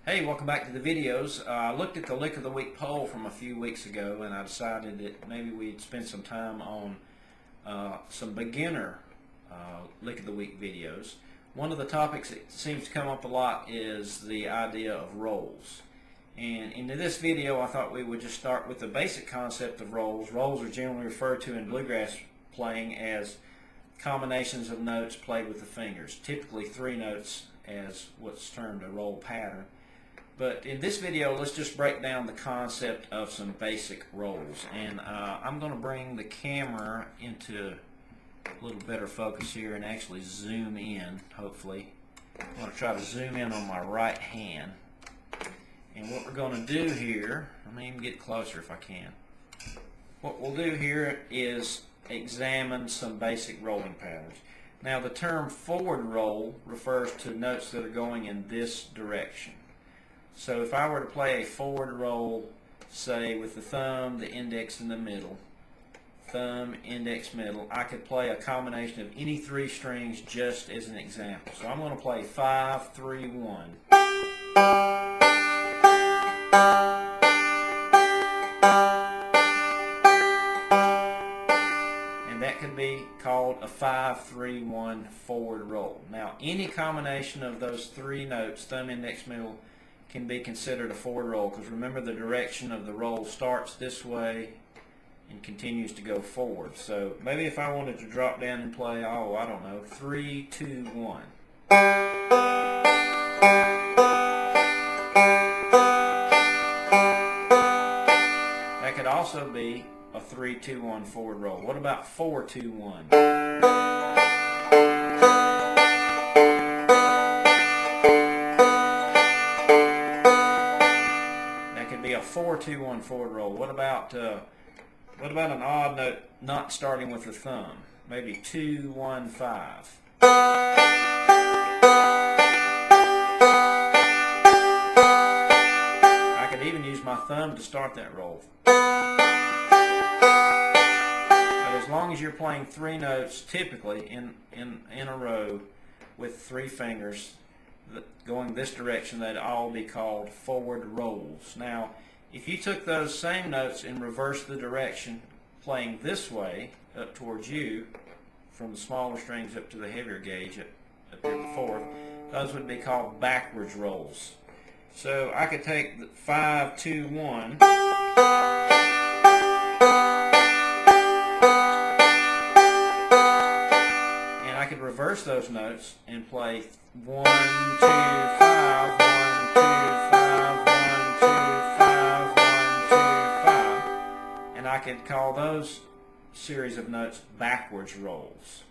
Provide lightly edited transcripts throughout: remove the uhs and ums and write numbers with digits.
Hey, welcome back to the videos. I looked at the Lick of the Week poll from a few weeks ago and I decided that maybe we'd spend some time on some beginner Lick of the Week videos. One of the topics that seems to come up a lot is the idea of rolls. And in this video I thought we would just start with the basic concept of rolls. Rolls are generally referred to in bluegrass playing as combinations of notes played with the fingers, typically 3 notes as what's termed a roll pattern. But in this video, let's just break down the concept of some basic rolls. And I'm going to bring the camera into a little better focus here and actually zoom in, hopefully. I'm going to try to zoom in on my right hand. And what we're going to do here, let me even get closer if I can. What we'll do here is examine some basic rolling patterns. Now the term forward roll refers to notes that are going in this direction. So if I were to play a forward roll, say with the thumb, the index, and the middle, thumb, index, middle, I could play a combination of any 3 strings just as an example. So I'm going to play 5, 3, 1. And that could be called a 5, 3, 1 forward roll. Now any combination of those 3 notes, thumb, index, middle, can be considered a forward roll, because remember the direction of the roll starts this way and continues to go forward. So maybe if I wanted to drop down and play, oh, I don't know, 3, 2, 1. That could also be a 3, 2, 1 forward roll. What about 4, 2, 1? A 4, 2, 1 forward roll. What about an odd note not starting with the thumb? Maybe 2, 1, 5. I could even use my thumb to start that roll. But as long as you're playing 3 notes, typically in a row with 3 fingers going this direction, they'd all be called forward rolls. Now, if you took those same notes and reversed the direction, playing this way up towards you, from the smaller strings up to the heavier gauge up here the 4th, those would be called backwards rolls. So I could take the 5, 2, 1, and I could reverse those notes and play 1, 2, 5, 1, 2, 5, 1, 2, 5, 1, 2, 5. And I could call those series of notes backwards rolls.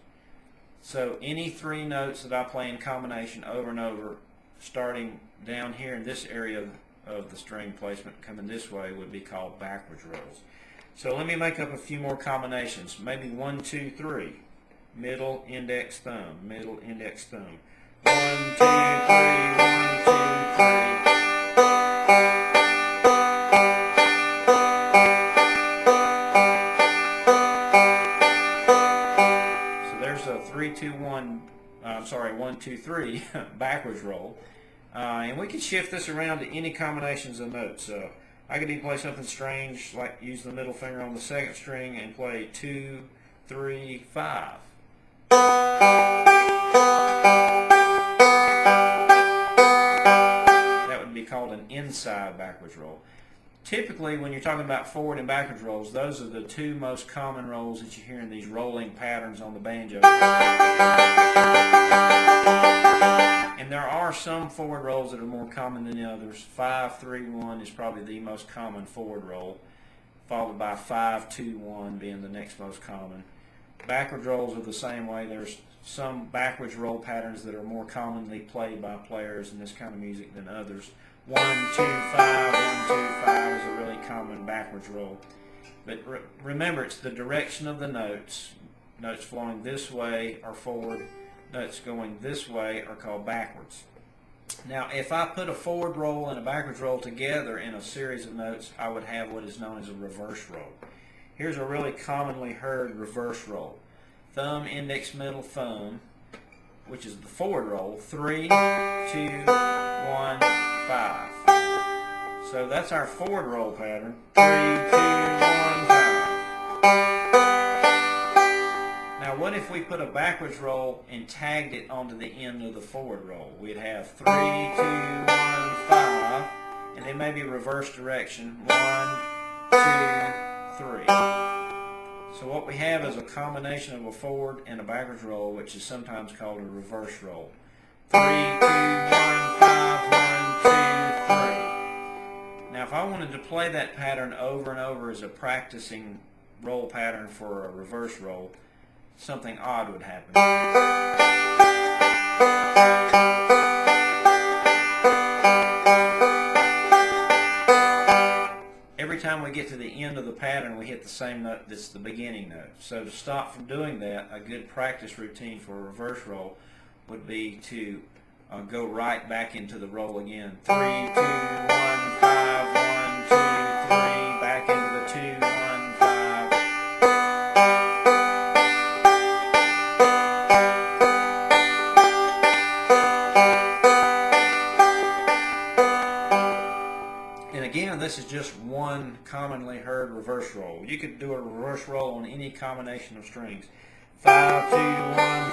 So any 3 notes that I play in combination over and over, starting down here in this area of the string placement coming this way, would be called backwards rolls. So let me make up a few more combinations. Maybe 1, 2, 3. Middle, index, thumb. Middle, index, thumb. 1, 2, 3, 1, 2, 3. So there's a 3, 2, 1, 1, 2, 3 backwards roll. And we can shift this around to any combinations of notes. I could even play something strange, like use the middle finger on the 2nd string and play 2, 3, 5. That would be called an inside backwards roll. Typically, when you're talking about forward and backwards rolls, those are the 2 most common rolls that you hear in these rolling patterns on the banjo. And there are some forward rolls that are more common than the others. 5, 3, 1 is probably the most common forward roll, followed by 5, 2, 1 being the next most common. Backwards rolls are the same way. There's some backwards roll patterns that are more commonly played by players in this kind of music than others. 1, 2, 5, 1, 2, 5 is a really common backwards roll. But remember, it's the direction of the notes. Notes flowing this way are forward. Notes going this way are called backwards. Now, if I put a forward roll and a backwards roll together in a series of notes, I would have what is known as a reverse roll. Here's a really commonly heard reverse roll. Thumb, index, middle, thumb, which is the forward roll. 3, 2, 1, 5, 5. So that's our forward roll pattern. 3, 2, 1, 5. Now what if we put a backwards roll and tagged it onto the end of the forward roll? We'd have 3, 2, 1, 5, and then maybe reverse direction. 1, 2, 3. So what we have is a combination of a forward and a backwards roll, which is sometimes called a reverse roll. 3, 2, 1, 5, 1, 2, 3. Now if I wanted to play that pattern over and over as a practicing roll pattern for a reverse roll, something odd would happen. Every time we get to the end of the pattern, we hit the same note that's the beginning note. So to stop from doing that, a good practice routine for a reverse roll would be to go right back into the roll again. 3, 2, 1, 5, 1, 2, 3, back into the 2, 1, 5. And again, this is just one commonly heard reverse roll. You could do a reverse roll on any combination of strings. 5, 2, 1,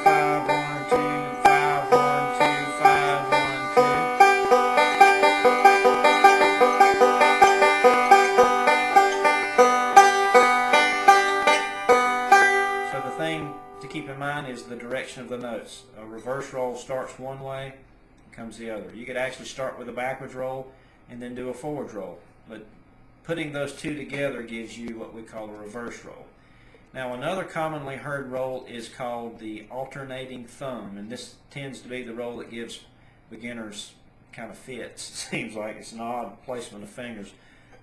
5, 1, 2, 5, 1, 2, 5, 1, 2. So the thing to keep in mind is the direction of the notes. A reverse roll starts one way, comes the other. You could actually start with a backwards roll and then do a forward roll. But putting those two together gives you what we call a reverse roll. Now another commonly heard roll is called the alternating thumb, and this tends to be the roll that gives beginners kind of fits. It seems like it's an odd placement of fingers.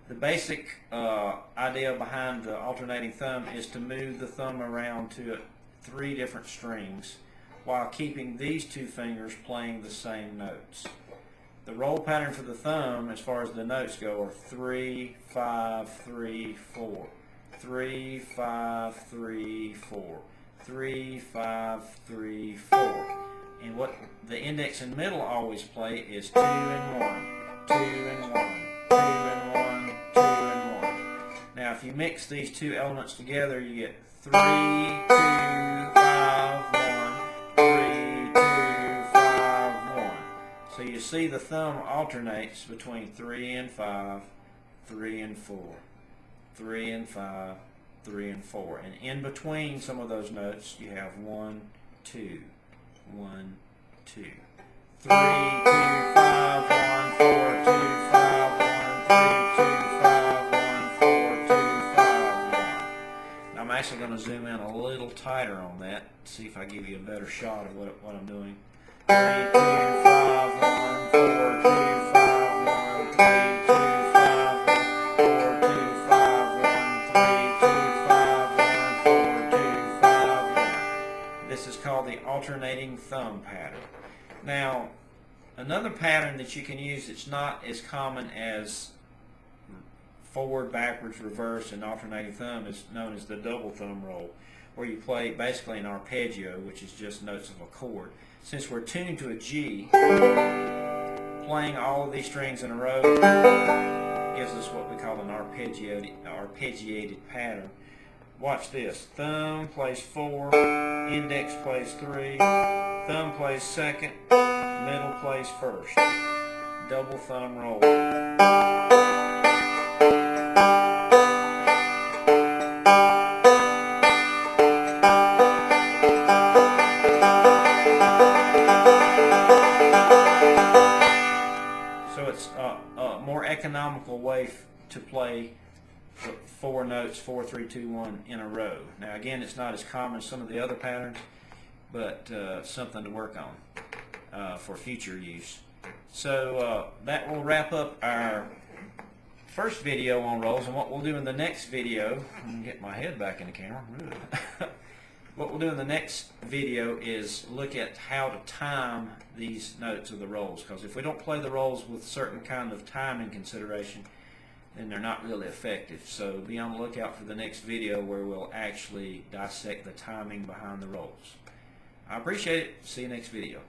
The basic idea behind the alternating thumb is to move the thumb around to 3 different strings while keeping these 2 fingers playing the same notes. The roll pattern for the thumb, as far as the notes go, are 3, 5, 3, 4. 3, 5, 3, 4. 3, 5, 3, 4. And what the index and middle always play is 2 and 1, 2 and 1, 2 and 1, 2 and 1. Now if you mix these 2 elements together, you get 3, 2, 5, 1, 3, 2, 5, 1. So you see the thumb alternates between 3 and 5, 3 and 4, 3 and 5, 3 and 4. And in between some of those notes you have 1, 2, 1, 2. 3, 2, 5, 1, 4, 2, 5, 1, 3, 2, 5, 1, 4, 2, 5, 1. Now I'm actually going to zoom in a little tighter on that, see if I give you a better shot of what I'm doing. 3, 2, 5, 1, 4, 2, 5, 1, 3, 2, 5, 1, 4, 2, 5, 1, 3, 2, 5, 1, 4, 2, 5, 1. This is called the alternating thumb pattern. Now, another pattern that you can use that's not as common as forward, backwards, reverse, and alternating thumb is known as the double thumb roll, where you play basically an arpeggio, which is just notes of a chord. Since we're tuned to a G, playing all of these strings in a row gives us what we call an arpeggiated pattern. Watch this. Thumb plays 4, index plays 3, thumb plays second, middle plays first. Double thumb roll. So it's a more economical way to play 4 notes, 4, 3, 2, 1 in a row. Now again, it's not as common as some of the other patterns, but something to work on for future use. So that will wrap up our first video on rolls, and what we'll do in the next video, I'm going to get my head back in the camera. What we'll do in the next video is look at how to time these notes of the rolls, because if we don't play the rolls with certain kind of timing consideration, then they're not really effective. So be on the lookout for the next video where we'll actually dissect the timing behind the rolls. I appreciate it. See you next video.